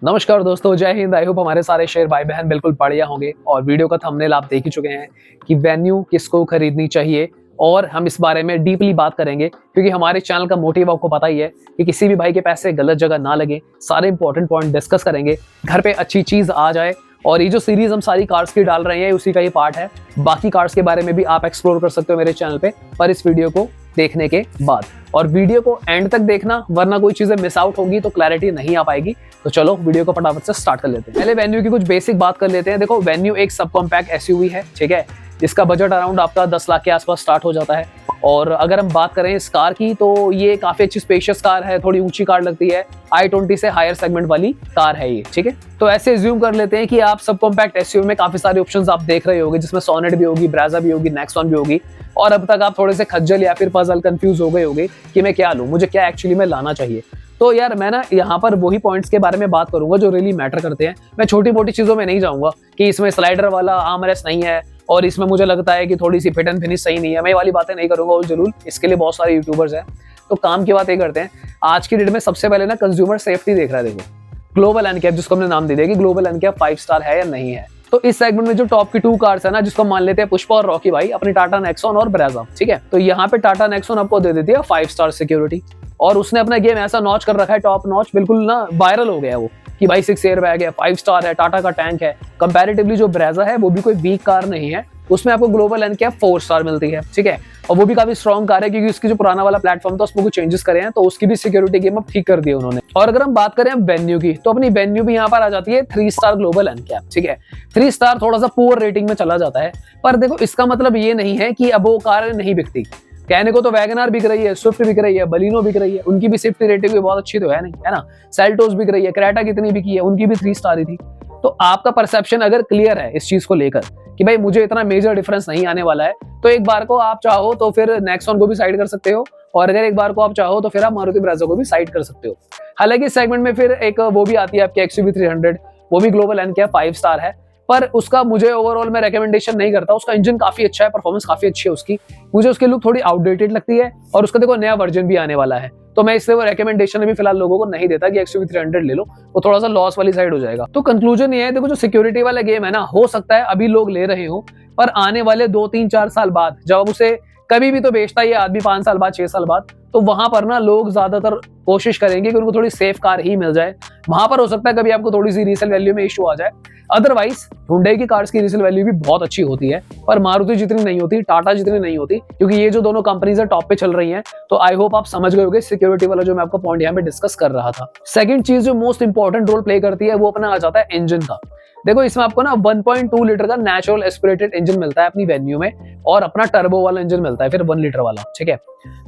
नमस्कार दोस्तों, जय हिंद। आई होप हमारे सारे शेयर भाई बहन बिल्कुल बढ़िया होंगे। और वीडियो का थंबनेल आप देख ही चुके हैं कि वेन्यू किसको खरीदनी चाहिए, और हम इस बारे में डीपली बात करेंगे क्योंकि हमारे चैनल का मोटिव आपको पता ही है कि किसी भी भाई के पैसे गलत जगह ना लगे। सारे इंपॉर्टेंट पॉइंट डिस्कस करेंगे, घर पे अच्छी चीज आ जाए। और ये जो सीरीज हम सारी कार्स की डाल रहे हैं उसी का ये पार्ट है। बाकी कार्स के बारे में भी आप एक्सप्लोर कर सकते हो मेरे चैनल पे, पर इस वीडियो को देखने के बाद। और वीडियो को एंड तक देखना, वरना कोई चीजें मिस आउट होगी तो क्लैरिटी नहीं आ पाएगी। तो चलो वीडियो को फटाफट से स्टार्ट कर लेते हैं। पहले वेन्यू की कुछ बेसिक बात कर लेते हैं। देखो, वेन्यू एक सब कॉम्पैक्ट एसयूवी है, ठीक है, जिसका बजट अराउंड आपका 10 लाख के आसपास स्टार्ट हो जाता है। और अगर हम बात करें इस कार की, तो ये काफी अच्छी स्पेशियस कार है, थोड़ी ऊंची कार लगती है। i20 से हायर सेगमेंट वाली कार है ये, ठीक है। तो ऐसे एज्यूम कर लेते हैं कि आप सब कॉम्पैक्ट एसयूवी में काफी सारे ऑप्शंस आप देख रहे होंगे, जिसमें सोनेट भी होगी, ब्रेजा भी होगी, नेक्सॉन भी होगी। और अब तक आप थोड़े से खज्जल या फिर पजल कंफ्यूज हो गए होंगे कि मैं क्या लूं, मुझे क्या एक्चुअली में लाना चाहिए। तो यार मैं ना यहाँ पर वही पॉइंट्स के बारे में बात करूंगा जो रियली मैटर करते हैं। मैं छोटी मोटी चीजों में नहीं जाऊंगा कि इसमें स्लाइडर वाला आर्मरेस्ट नहीं है और इसमें मुझे लगता है कि थोड़ी सी फिट एंड फिनिश सही नहीं है। मैं ये वाली बातें नहीं करूंगा और जरूर इसके लिए बहुत सारे यूट्यूबर्स हैं। तो काम की बात ये करते हैं, आज की डेट में सबसे पहले ना कंज्यूमर सेफ्टी देख रहा है। देखो, ग्लोबल एनकैप, जिसको हमने नाम दे दिया कि ग्लोबल एनकैप 5 स्टार है या नहीं है। तो इस सेगमेंट में जो टॉप की 2 कार्स है ना, जिसको मान लेते हैं पुष्पा और रॉकी भाई, अपनी टाटा नेक्सॉन और ब्रेजा, ठीक है। तो यहाँ पे टाटा नेक्सॉन आपको दे देती है 5 स्टार सिक्योरिटी, और उसने अपना गेम ऐसा नॉच कर रखा है, टॉप नॉच, बिल्कुल ना वायरल हो गया वो कि भाई 6 एयर बैग है, 5 स्टार है, टाटा का टैंक है। कंपैरेटिवली जो ब्रेजा है वो भी कोई वीक कार नहीं है, उसमें आपको ग्लोबल एनकैप 4 स्टार मिलती है, ठीक है। और वो भी काफी स्ट्रॉन्ग कार है क्योंकि उसकी जो पुराना वाला प्लेटफॉर्म था उसमें कुछ चेंजेस करे हैं, तो उसकी भी सिक्योरिटी गेम अब ठीक कर दी उन्होंने। और अगर हम बात करें वेन्यू की, तो अपनी वेन्यू भी यहाँ पर आ जाती है 3 स्टार ग्लोबल एनकैप, ठीक है। 3 स्टार थोड़ा सा पुअर रेटिंग में चला जाता है, पर देखो इसका मतलब ये नहीं है कि अब वो कार नहीं बिकती। कहने को तो वैगनआर बिक रही है, स्विफ्ट बिक रही है, बलिनो बिक रही है, उनकी भी सेफ्टी रेटिंग भी बहुत अच्छी तो है नहीं, है ना। सेल्टोस बिक रही है, क्रेटा कितनी बिकी है, उनकी भी 3 स्टार ही थी। तो आपका परसेप्शन अगर क्लियर है इस चीज को लेकर कि भाई मुझे इतना मेजर डिफरेंस नहीं आने वाला है, तो एक बार को आप चाहो तो फिर नेक्सॉन को भी साइड कर सकते हो, और अगर एक बार को आप चाहो तो फिर आप मारुति ब्रेजा को भी साइड कर सकते हो। हालांकि इस सेगमेंट में फिर एक वो भी आती है आपकी XUV 300, वो भी ग्लोबल एनकैप 5 स्टार है, पर उसका मुझे ओवरऑल मैं रेकमेंडेशन नहीं करता। उसका इंजन काफी अच्छा है, परफॉर्मेंस काफी अच्छी है उसकी, मुझे उसकी लुक थोड़ी आउटडेटेड लगती है, और उसका देखो नया वर्जन भी आने वाला है, तो मैं इसलिए वो रेकमेंडेशन भी फिलहाल लोगों को नहीं देता कि XUV 300 ले लो, वो थोड़ा सा लॉस वाली साइड हो जाएगा। तो कंक्लूजन ये है, देखो जो सिक्योरिटी वाला गेम है ना, हो सकता है अभी लोग ले रहे हो, पर आने वाले 2, 3, 4 साल बाद, जब उसे कभी भी तो बेचता है आदमी 5 साल बाद, 6 साल बाद, तो वहां पर ना लोग ज्यादातर कोशिश करेंगे कि उनको थोड़ी सेफ कार ही मिल जाए। वहां पर हो सकता है कभी आपको थोड़ी सी रीसेल वैल्यू में इशू आ जाए। अदरवाइज हुंडई की कार्स की रीसेल वैल्यू भी बहुत अच्छी होती है, पर मारुति जितनी नहीं होती, टाटा जितनी नहीं होती, क्योंकि ये जो दोनों कंपनीज है टॉप पे चल रही हैं। तो आई होप आप समझ गए होंगे सिक्योरिटी वाला जो मैं आपको पॉइंट यहाँ पे डिस्कस कर रहा था। सेकंड चीज जो मोस्ट इंपॉर्टेंट रोल प्ले करती है वो अपना आ जाता है इंजन का। देखो इसमें आपको ना 1.2 लीटर का नेचुरल एस्पिरेटेड इंजन मिलता है अपनी वेन्यू में, और अपना टर्बो वाला इंजन मिलता है फिर 1 लीटर वाला, ठीक है।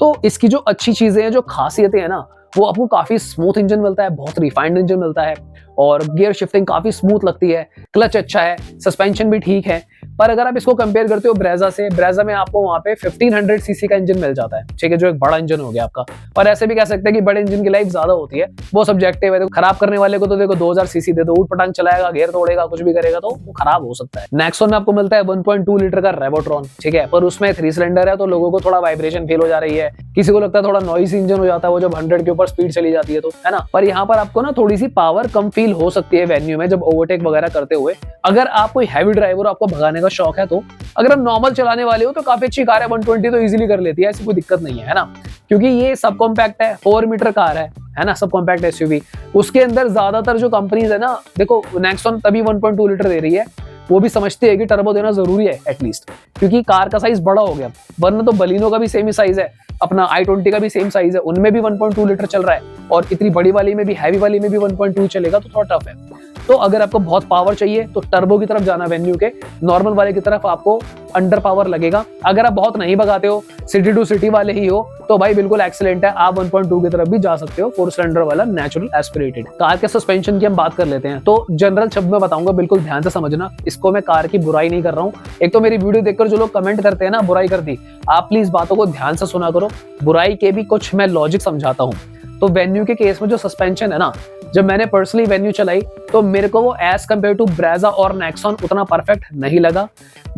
तो इसकी जो अच्छी चीजें हैं, जो खासियतें हैं ना, वो आपको काफी स्मूथ इंजन मिलता है, बहुत रिफाइंड इंजन मिलता है, और गियर शिफ्टिंग काफी स्मूथ लगती है, क्लच अच्छा है, सस्पेंशन भी ठीक है। पर अगर आप इसको कंपेयर करते हो ब्रेजा से, ब्रेजा में आपको वहां पे 1500 सीसी का इंजन मिल जाता है, ठीक है, जो एक बड़ा इंजन हो गया आपका। पर ऐसे भी कह सकते हैं कि बड़े इंजन की लाइफ ज्यादा होती है, वो सब्जेक्टिव है। तो खराब करने वाले को तो देखो 2000 सीसी दे दो, ऊट पटांग चलाएगा, गियर तोड़ेगा, कुछ भी करेगा तो वो खराब हो सकता है। नेक्सॉन में आपको मिलता है 1.2 लीटर का रेवोट्रॉन, ठीक है, पर उसमें 3 सिलेंडर है, तो लोगों को थोड़ा वाइब्रेशन फील हो जा रही है, किसी को लगता है थोड़ा नॉइसी इंजन हो जाता है वो जब 100 के ऊपर स्पीड चली जाती है, तो है ना। पर यहाँ पर आपको ना थोड़ी सी पावर कम फील हो सकती है वेन्यू में जब ओवरटेक वगैरह करते हुए। अगर आप कोई हैवी ड्राइवर, आपको भगाने का शौक है, तो अगर आप नॉर्मल चलाने वाले हो तो काफी अच्छी कार है, 120 तो इजीली कर लेती है, ऐसी कोई दिक्कत नहीं है ना। क्योंकि ये सब कॉम्पैक्ट है, 4 मीटर कार है ना, सब कॉम्पैक्ट एसयूवी। उसके अंदर ज्यादातर जो कंपनीज है ना, देखो नेक्सॉन तभी 1.2 लीटर दे रही है, वो भी समझती है कि टर्बो देना जरूरी है एटलीस्ट, क्योंकि कार का साइज बड़ा हो गया। वरना तो बलिनो का भी सेम ही साइज है, अपना i20 का भी सेम साइज है, उनमें भी 1.2 लीटर चल रहा है, और इतनी बड़ी वाली में भी, हैवी वाली में भी 1.2 चलेगा, तो थोड़ा टफ है। तो अगर आपको बहुत पावर चाहिए तो टर्बो की तरफ जाना वेन्यू के, नॉर्मल वाले की तरफ आपको अंडर पावर लगेगा। अगर आप बहुत नहीं भगाते हो, सिटी टू सिटी वाले ही हो, तो भाई बिल्कुल एक्सीलेंट है, आप 1.2 की तरफ भी जा सकते हो, 4 सिलेंडर वाला नेचुरल एस्पिरेटेड। कार के सस्पेंशन की हम बात कर लेते हैं, तो जनरल शब्द में बताऊंगा, बिल्कुल ध्यान से समझना, इसको मैं कार की बुराई नहीं कर रहा हूँ। एक तो मेरी वीडियो देखकर जो लोग कमेंट करते हैं ना बुराई कर दी, आप प्लीज बातों को ध्यान से सुना करो, बुराई के भी कुछ मैं लॉजिक समझाता हूँ। तो वेन्यू के केस में जो सस्पेंशन है ना, जब मैंने पर्सनली वेन्यू चलाई तो मेरे को वो एज कम्पेयर टू ब्रेजा और नेक्सॉन उतना परफेक्ट नहीं लगा,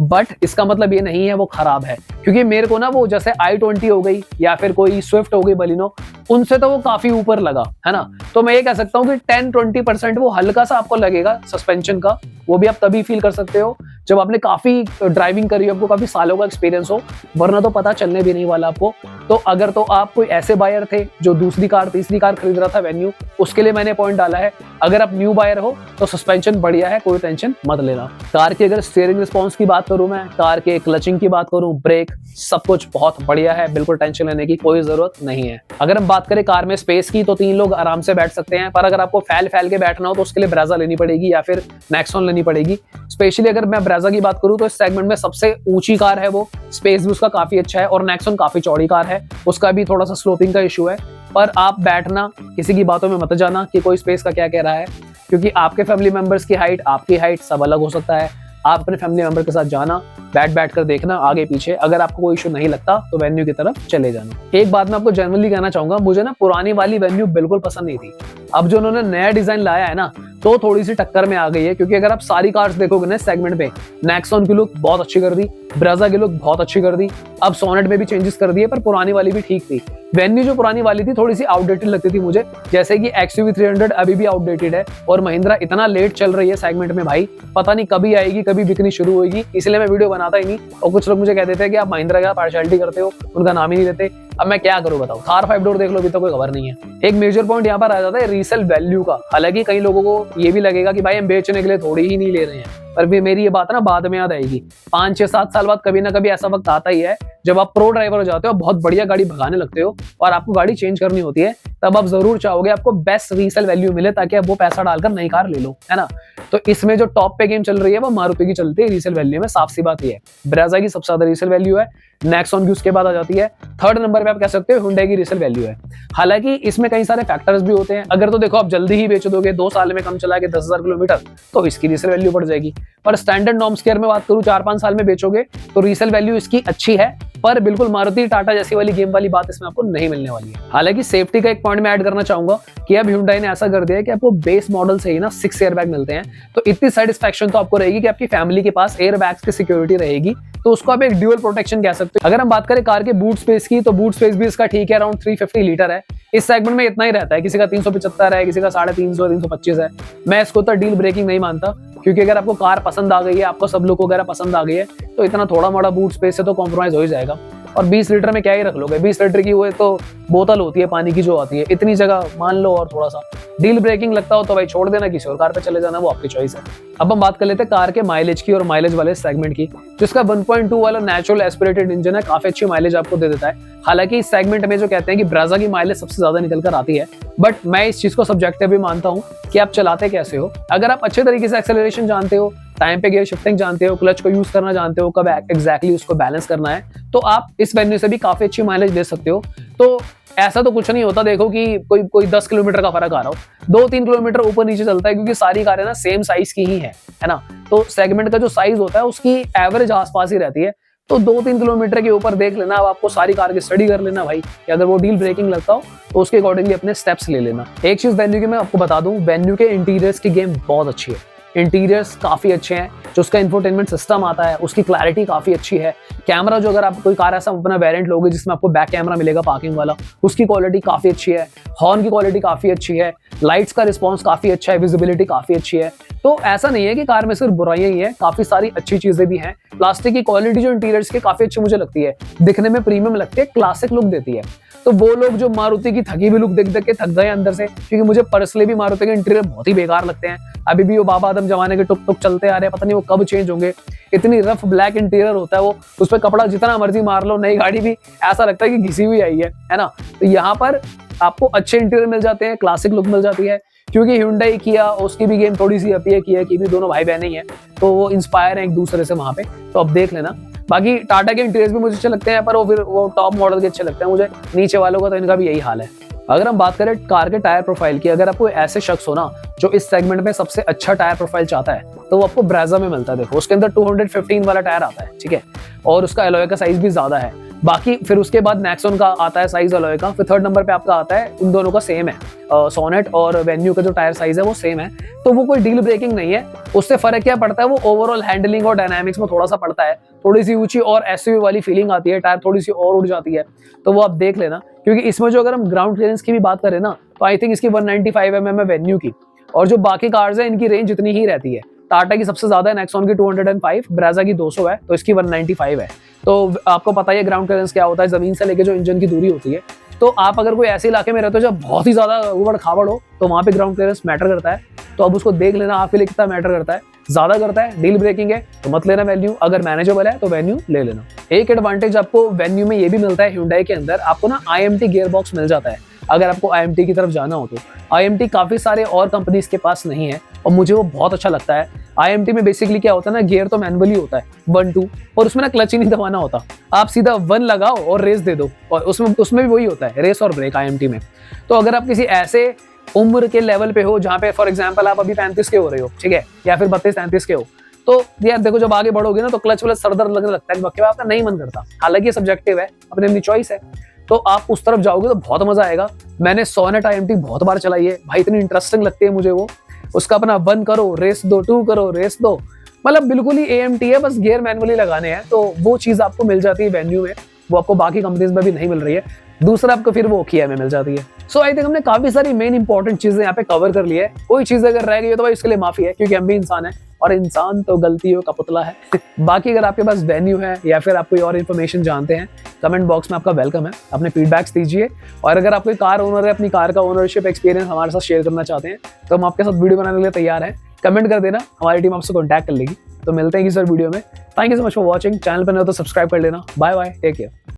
बट इसका मतलब ये नहीं है वो खराब है, क्योंकि मेरे को ना वो जैसे i20 हो गई या फिर कोई स्विफ्ट हो गई बलिनो, उनसे तो वो काफी ऊपर लगा है ना। तो मैं ये कह सकता हूँ कि 10-20% वो हल्का सा आपको लगेगा सस्पेंशन का, वो भी आप तभी फील कर सकते हो जब आपने काफी ड्राइविंग करी हो, आपको काफी सालों का एक्सपीरियंस हो, वरना तो पता चलने भी नहीं वाला आपको। तो अगर तो आप कोई ऐसे बायर थे जो दूसरी कार तीसरी कार खरीद रहा था वेन्यू, उसके लिए मैंने पॉइंट डाला है। अगर आप न्यू बायर हो तो सस्पेंशन बढ़िया है, कोई टेंशन मत लेना। कार की अगर स्टीयरिंग रिस्पॉन्स की बात करूं, मैं कार के क्लचिंग की बात करूं, ब्रेक सब कुछ बहुत बढ़िया है, बिल्कुल टेंशन लेने की कोई जरूरत नहीं है। अगर हम बात करें कार में स्पेस की तो 3 लोग आराम से बैठ सकते हैं, पर अगर आपको फैल फैल के बैठना हो तो उसके लिए ब्रेजा लेनी पड़ेगी या फिर नेक्सॉन लेनी पड़ेगी। स्पेशली अगर मैं ब्रेजा की बात करूं तो इस सेगमेंट में सबसे ऊंची कार है वो, स्पेस भी उसका काफी अच्छा है, और नेक्सॉन काफी चौड़ी कार है, उसका भी थोड़ा सा स्लोपिंग का इशू है। पर आप बैठना, किसी की बातों में मत जाना कि कोई स्पेस का क्या कह रहा है, क्योंकि आपके फैमिली मेंबर्स की हाइट, आपकी हाइट सब अलग हो सकता है। आप अपने फैमिली मेंबर के साथ जाना, बैठ कर देखना आगे पीछे, अगर आपको कोई इशू नहीं लगता तो वेन्यू की तरफ चले जाना। एक बात मैं आपको जनरली कहना चाहूंगा, मुझे ना पुरानी वाली वेन्यू बिल्कुल पसंद नहीं थी। अब जो उन्होंने नया डिजाइन लाया है ना, तो थोड़ी सी टक्कर में आ गई है, क्योंकि अगर आप सारी कार्स देखोगे ना सेगमेंट पे, नेक्सॉन की लुक बहुत अच्छी कर दी, ब्रेजा की लुक बहुत अच्छी कर दी, अब सोनेट में भी चेंजेस कर दिए, पर पुरानी वाली भी ठीक थी। वेन्यू जो पुरानी वाली थी थोड़ी सी आउटडेटेड लगती थी मुझे, जैसे कि XUV 300 अभी भी आउटडेटेड है, और महिंद्रा इतना लेट चल रही है सेगमेंट में भाई, पता नहीं कभी आएगी, कभी बिकनी शुरू होगी, इसलिए मैं वीडियो बनाता ही नहीं। और कुछ लोग मुझे कहते थे कि आप महिंद्रा का पार्शियलिटी करते हो, उनका नाम ही नहीं लेते। अब मैं क्या करूं बताओ, थार 5 डोर देख लो, अभी तो कोई खबर नहीं है। एक मेजर पॉइंट यहाँ पर आ जाता है रीसेल वैल्यू का। हालांकि कई लोगों को ये भी लगेगा कि भाई हम बेचने के लिए थोड़ी ही नहीं ले रहे हैं, पर भी मेरी ये बात ना बाद में याद आएगी। 5, 6, 7 साल बाद कभी ना कभी ऐसा वक्त आता ही है जब आप प्रो ड्राइवर हो जाते हो, बहुत बढ़िया गाड़ी भगाने लगते हो और आपको गाड़ी चेंज करनी होती है, तब आप जरूर चाहोगे आपको बेस्ट रीसेल वैल्यू मिले, ताकि आप वो पैसा डालकर नई कार ले लो, है ना। तो इसमें जो टॉप पे गेम चल रही है वो मारुति की चलती है रीसेल वैल्यू में, साफ सी बात ये है। ब्रेजा की सबसे ज्यादा रीसेल वैल्यू है, नेक्सॉन की उसके बाद आ जाती है, 3rd नंबर पे आप कह सकते हो हुंडई की रीसेल वैल्यू है। हालांकि इसमें कई सारे फैक्टर्स भी होते हैं। अगर तो देखो आप जल्दी ही बेच दोगे, 2 साल में कम चला के 10,000 किलोमीटर, तो इसकी रीसेल वैल्यू बढ़ जाएगी। पर स्टैंडर्ड नॉर्म्स केयर में बात करूं, 4-5 साल में बेचोगे तो रीसेल वैल्यू इसकी अच्छी है, पर बिल्कुल मारुति टाटा जैसी वाली गेम वाली बात इसमें आपको नहीं मिलने वाली है। हालांकि सेफ्टी का एक पॉइंट मैं ऐड करना चाहूंगा कि अब Hyundai ने ऐसा कर दिया है कि आपको बेस मॉडल से ही ना 6 एयरबैग मिलते हैं, तो इतनी सेटिस्फैक्शन तो आपको रहेगी कि आपकी फैमिली के पास एयरबैग्स की सिक्योरिटी रहेगी, तो उसको आप एक ड्यूअल प्रोटेक्शन कह सकते हो। अगर हम बात करें कार के बूट स्पेस की, तो बूट स्पेस भी इसका ठीक है, अराउंड 350 लीटर है। इस सेगमेंट में इतना ही रहता है, किसी का 375 है, किसी का 350, 325 है। मैं इसको तो डील ब्रेकिंग नहीं मानता, क्योंकि अगर आपको कार पसंद आ गई है, आपको सब लुक वगैरह पसंद आ गई है, तो इतना थोड़ा मोड़ा बूट स्पेस से तो कॉम्प्रोमाइज हो ही जाएगा। और 20 लीटर में क्या ही रख लोगे, 20 लीटर की वो तो बोतल होती है पानी की जो आती है, इतनी जगह मान लो। और थोड़ा सा डील ब्रेकिंग लगता हो तो भाई छोड़ देना, किसी और कार पे चले जाना, वो आपकी चॉइस है। अब हम बात कर लेते हैं कार के माइलेज की, और माइलेज वाले सेगमेंट की। जिसका 1.2 वाला नेचुरल एस्पिरेटेड इंजन है, काफी अच्छी माइलेज आपको दे देता है। हालांकि इस सेगमेंट में जो कहते हैं कि ब्रेजा की माइलेज सबसे ज्यादा निकल कर आती है, बट मैं इस चीज को सब्जेक्टिव भी मानता हूं कि आप चलाते कैसे हो। अगर आप अच्छे तरीके से एक्सेलरेशन जानते हो, टाइम पे गियर शिफ्टिंग जानते हो, क्लच को यूज करना जानते हो, कब एग्जैक्टली उसको बैलेंस करना है, तो आप इस वेन्यू से भी काफी अच्छी माइलेज दे सकते हो। तो ऐसा तो कुछ नहीं होता, देखो कि कोई 10 किलोमीटर का फर्क आ रहा हो, 2-3 किलोमीटर ऊपर नीचे चलता है, क्योंकि सारी कारें ना सेम साइज की ही है ना। तो सेगमेंट का जो साइज होता है उसकी एवरेज आसपास ही रहती है, तो 2-3 किलोमीटर के ऊपर देख लेना। अब आपको सारी कार की स्टडी कर लेना भाई, कि अगर वो डील ब्रेकिंग लगता हो तो उसके अकॉर्डिंगली अपने स्टेप्स ले लेना। एक चीज वेन्यू की मैं आपको बता दूं, वेन्यू के इंटीरियर्स की गेम बहुत अच्छी है, इंटीरियर्स काफी अच्छे हैं। जो उसका इंफोटेनमेंट सिस्टम आता है उसकी क्लैरिटी काफी अच्छी है। कैमरा जो अगर आप कोई कार ऐसा अपना वेरिएंट लोगे जिसमें आपको बैक कैमरा मिलेगा पार्किंग वाला, उसकी क्वालिटी काफी अच्छी है। हॉर्न की क्वालिटी काफी अच्छी है, लाइट्स का रिस्पॉन्स काफी अच्छा है, विजिबिलिटी काफी अच्छी है। तो ऐसा नहीं है कि कार में सिर्फ बुराइयां ही है, काफी सारी अच्छी चीजें भी हैं। प्लास्टिक की क्वालिटी जो इंटीरियर्स की काफी अच्छी मुझे लगती है, दिखने में प्रीमियम लगती है, क्लासिक लुक देती है। तो वो लोग जो मारुति की थकी हुई लुक देख देख के थक गए अंदर से, क्योंकि मुझे पर्सनली भी मारुति के इंटीरियर बहुत ही बेकार लगते हैं। अभी भी वो बाबा आदम जमाने के टुक टुक चलते आ रहे हैं, पता नहीं वो कब चेंज होंगे। इतनी रफ ब्लैक इंटीरियर होता है वो, उस पर कपड़ा जितना मर्जी मार लो, नई गाड़ी भी ऐसा लगता है कि घिसी हुई आई है ना। तो यहाँ पर आपको अच्छे इंटीरियर मिल जाते हैं, क्लासिक लुक मिल जाती है। क्योंकि Hyundai किया उसकी भी गेम थोड़ी सी अपी है, किया की भी दोनों भाई बहन ही है, तो वो इंस्पायर है एक दूसरे से वहां पे, तो अब देख लेना। बाकी टाटा के इंटीरियर्स भी मुझे अच्छे लगते हैं, पर वो टॉप मॉडल के अच्छे लगते हैं मुझे, नीचे वालों का तो इनका भी यही हाल है। अगर हम बात करें कार के टायर प्रोफाइल की, अगर आपको ऐसे शख्स हो ना जो इस सेगमेंट में सबसे अच्छा टायर प्रोफाइल चाहता है, तो वो आपको ब्रेजा में मिलता है। देखो उसके अंदर 215 वाला टायर आता है, ठीक है, और उसका एलॉय का साइज भी ज्यादा है। बाकी फिर उसके बाद नेक्सॉन का आता है साइज अलॉय का, फिर थर्ड नंबर पे आपका आता है, इन दोनों का सेम है, सोनेट और वेन्यू का जो टायर साइज है वो सेम है, तो वो कोई डील ब्रेकिंग नहीं है। उससे फर्क क्या पड़ता है, वो ओवरऑल हैंडलिंग और डायनामिक्स में थोड़ा सा पड़ता है, थोड़ी सी ऊंची और एसयूवी वाली फीलिंग आती है, टायर थोड़ी सी और उड़ जाती है, तो वो आप देख लेना। क्योंकि इसमें जो अगर हम ग्राउंड क्लियरेंस की भी बात करें ना, तो आई थिंक इसकी 195 mm है वेन्यू की, और जो बाकी कार्स है इनकी रेंज इतनी ही रहती है। टाटा की सबसे ज्यादा है, नेक्सॉन की 205, ब्रेजा की 200 है, तो इसकी 195 है। तो आपको पता ही है ग्राउंड क्लियरेंस क्या होता है, जमीन से लेके जो इंजन की दूरी होती है। तो आप अगर कोई ऐसे इलाके में रहते हो जब बहुत ही ज्यादा उबड़ खाबड़ हो, तो वहां पे ग्राउंड क्लियरेंस मैटर करता है। तो अब उसको देख लेना आपके लिए कितना मैटर करता है, ज्यादा करता है, डील ब्रेकिंग है तो मत लेना वेन्यू, अगर मैनेजेबल है तो वेन्यू ले लेना। एक एडवांटेज आपको वेन्यू में ये भी मिलता है, Hyundai के अंदर आपको ना IMT गियर बॉक्स मिल जाता है, अगर आपको IMT की तरफ जाना हो तो। IMT काफी सारे और कंपनीज के पास नहीं है, और मुझे वो बहुत अच्छा लगता है। IMT में बेसिकली क्या होता है ना, गियर तो मैनुअली होता है 1 2, और उसमें ना क्लच ही नहीं दबाना होता, आप सीधा 1 लगाओ और रेस दे दो, और उसमें भी वही होता है, रेस और ब्रेक IMT में। तो अगर आप किसी ऐसे उम्र के लेवल पे हो जहाँ पे फॉर एग्जाम्पल आप अभी 35 के हो रहे हो, ठीक है, या फिर 32-33 के हो, तो यार देखो जब आगे बढ़ोगे ना तो क्लच वलच सर दर्द लगने लगता है, बाकी आपका नहीं मन करता। हालांकि ये सब्जेक्टिव है, अपनी अपनी चॉइस है, तो आप उस तरफ जाओगे तो बहुत मजा आएगा। मैंने सोनेट IMT बहुत बार चलाई है भाई, इतनी इंटरेस्टिंग लगती है मुझे वो। उसका अपना 1 करो रेस दो, 2 करो रेस दो, मतलब बिल्कुल ही AMT है, बस गियर मैनुअली लगाने हैं। तो वो चीज आपको मिल जाती है वेन्यू में, वो आपको बाकी कंपनीज में भी नहीं मिल रही है। दूसरा आपको फिर वो किया में मिल जाती है। सो आई थिंक हमने काफी सारी मेन इंपॉर्टेंट चीजें यहाँ पे कवर कर ली है। कोई चीज अगर रह गई है तो भाई उसके लिए माफी है, क्योंकि हम भी इंसान है और इंसान तो गलतियों का पुतला है। बाकी अगर आपके पास वेन्यू है या फिर आप कोई और इन्फॉर्मेशन जानते हैं, कमेंट बॉक्स में आपका वेलकम है, अपने फीडबैक्स दीजिए। और अगर आप कोई कार ओनर है, अपनी कार का ओनरशिप एक्सपीरियंस हमारे साथ शेयर करना चाहते हैं, तो हम आपके साथ वीडियो बनाने के लिए तैयार हैं। कमेंट कर देना, हमारी टीम आपसे कॉन्टैक्ट कर लेगी। तो मिलते हैं किसी और वीडियो में। Thank you so much for watching. Channel पर नहीं हो तो सब्सक्राइब कर लेना। Bye bye, take care.